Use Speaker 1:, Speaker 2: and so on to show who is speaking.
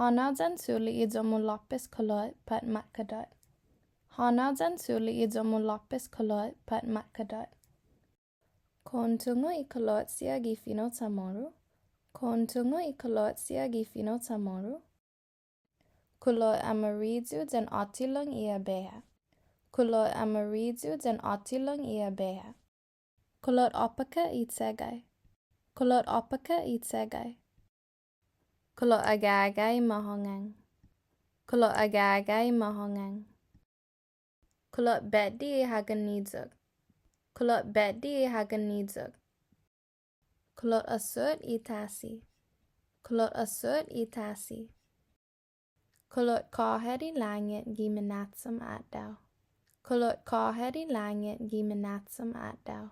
Speaker 1: Hanadzan suli idomu lapis kolot pat matkadot. Hanadzan suli idomu lapis kolot pat matkadot. Kon tungo I kolot siagi Fino Chamoru. Kon tungo I kolot siagi Fino Chamoru. Kulot amaridu dan atilong ia beha. Kulot amaridu dan atilong ia beha. Kulot opaka I tsegai. Kulot opaka I tsegai. Kulot agagai mahongang. Kulot agagai mahongang. Kulot beddi I haganizug. Kulot beddi I haganizug. Kulot asut I tasi. Kulot asut I tasi. Kulot kaheri langit giminatsam at daw. Kulot kaheri langit giminatsam at daw.